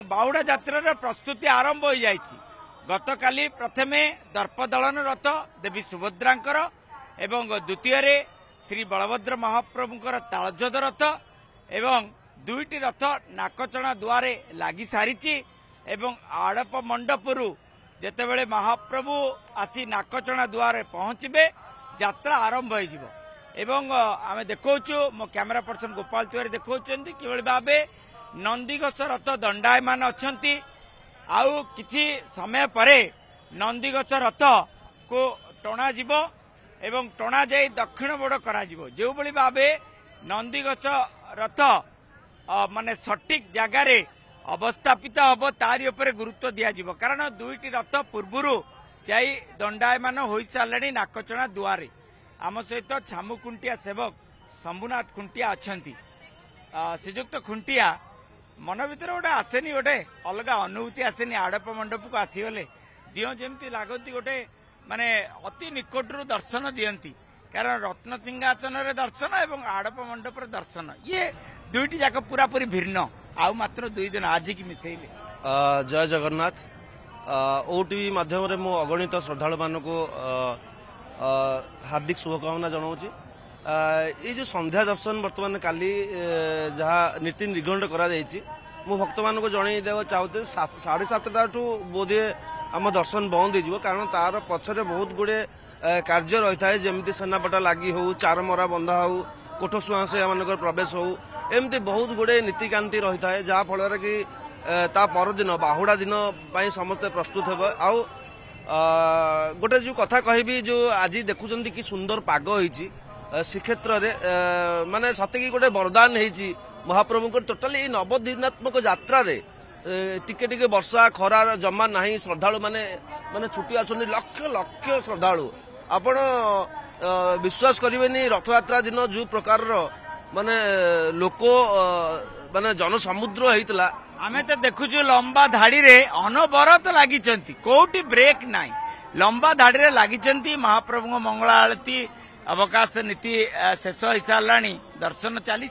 बाहुड़ा यात्रार प्रस्तुति आरंभ हो जाइछि। गतकाली प्रथमे दर्पदलन रथ देवी सुभद्रांकर एवं द्वितीय श्री बलभद्र महाप्रभुंकर तालध्वज रथ एवं दुईटी रथ नाकचणा दुआरे लगी सारी एवं आड़प मंडपरू जेतेबेले महाप्रभु आसी नाकचणा दुआरे पहुंचबे यात्रा आरंभ हो एवं आमे देखौछु मो कैमरा पर्सन गोपाल तिवारी देखौछन्ती किबळी भाबे नंदीघोष रथ दंडायमान अछंती आउ किछि समय परे नंदीघोष रथ को टणा जिवो एवं टणा जाई दक्षिण बोर्ड करा जिवो जो बळी भाबे नंदीघोष रथ माने सटीक जगार अवस्थापित हम तारी उपरे गुरुत्व दिया जिवो कारण दुईटी रथ पूर्वरु जाई दंडायमान होई सारलेनी नाकचणा दुआरे आम सहित छामुखुंटिया सेवक शंभुनाथ खुंटिया अच्छी श्रीजुक्त खुंटिया मन भर गोटे आसेनी गोटे अलग अनुभूति आसेनी आड़प मंडप को आसीगले दिह जमी लगती गोटे माने अति निकटरू दर्शन दियंती कारण रत्न सिंहासन दर्शन एवं आड़प मंडप दर्शन ये दुईटी जाक पूरा पूरी भिन्न आउ मात्र 2 दिन आज की मिसेले। जय जगन्नाथ। ओटीवी माध्यम मु अगणित श्रद्धालु मान को हार्दिक शुभकामना जनाऊँगी। ये जो संध्या दर्शन बर्तमान काली जहाँ नीति निगंड करा मु भक्त मान को जन देवा चाहते 7:30 बोधे आम दर्शन बंद हो कारण तार पछरे बहुत गुड़े कार्य रही है जमी सेनापटा लगी हो चारमरा बंधा हो कोठ सुहांसिया मान प्रवेश हो एमती बहुत गुड़े नीतिकांति रही है जहाँ फल कि ता परदिन बाहुड़ा दिन समस्ते प्रस्तुत हे आउ गोटे जो कथा कहबी जो आज देखुं कि सुंदर पाग होती श्रीक्षेत्र माने सतकी गोटे वरदान होती महाप्रभु को टोटाली नवदिनात्मक यात्रा टिके टिके वर्षा खरार जमा नहीं श्रद्धालु माने माने छुट्टी आछन लक्ष लक्ष श्रद्धालु आपण विश्वास करेनि रथयात्रा दिन जो प्रकार माने लोक माने जनसमुद्र होइतला आमे तो देखुछु लंबा धाड़ी रे अनवरत लगी कोटी ब्रेक नाई लंबा धाड़ी रे लगी महाप्रभु मंगला आरती अवकाश नीति शेष हो सारा दर्शन चली।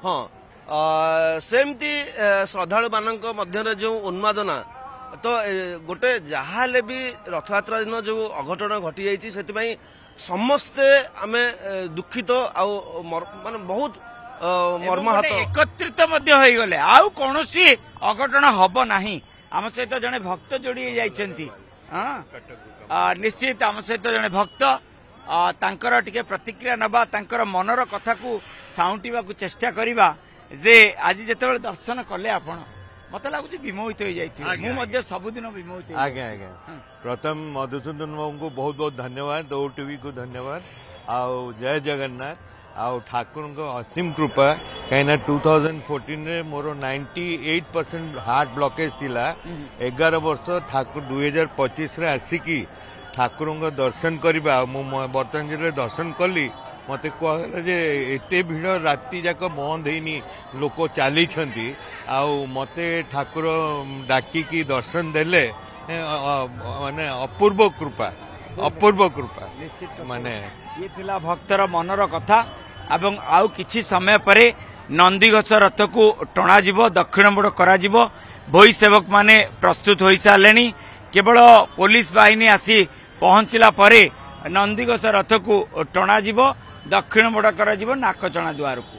हाँ सेमती श्रद्धालु मानक मध्य जो उन्मादना तो गोटे जहाले भी रथयात्रा दिन जो अघटन घटी जाइए से समस्ते आमे दुखित आउ माने बहुत मर्माहत एकत्रित होगले आउ कौन अघटन हम नाही। आम सहित जड़े भक्त जोड़ी जाइछंती निश्चित आम सहित जड़े भक्त तांकर टिके प्रतिक्रिया नबा तांकर मनर कथा को साउंटिबा को चेष्टा करिबा जे आज जेतेबेले दर्शन कले आपण मते लागुची विमोहित हो जाइथि मु मध्ये सबुदिन विमोहित आज्ञा आज्ञा प्रथम मधुसूदन बाबू को बहुत बहुत धन्यवाद ओटीवी को धन्यवाद आउ जय जगन्नाथ आउ ठाकुर को असीम कृपा कहीं 2014 रे मोर 98% हार्ट ब्लॉकेज थिला 11 वर्ष ठाकुर 2025 रे आसिकी ठाकुर दर्शन करवा बर्तमान दर्शन कली मत कहला जे एते भीड़ राति जाक बंद होनी लोक चली मते ठाकुर डाकिकी दर्शन देले माने अपूर्व कृपा माने ये थिला भक्तर मनर कथा एवं आउ किछि समय परे नंदीघोष रथ को टणा जिवो दक्षिण बोर्ड करा जिवो भोई सेवक माने प्रस्तुत होई सारलेनी केवल पुलिस बाहिनी आसी पहुंचला परे नंदीघोष रथ को टणा जिवो दक्षिण बोर्ड करा जिवो नाकचणा द्वार को।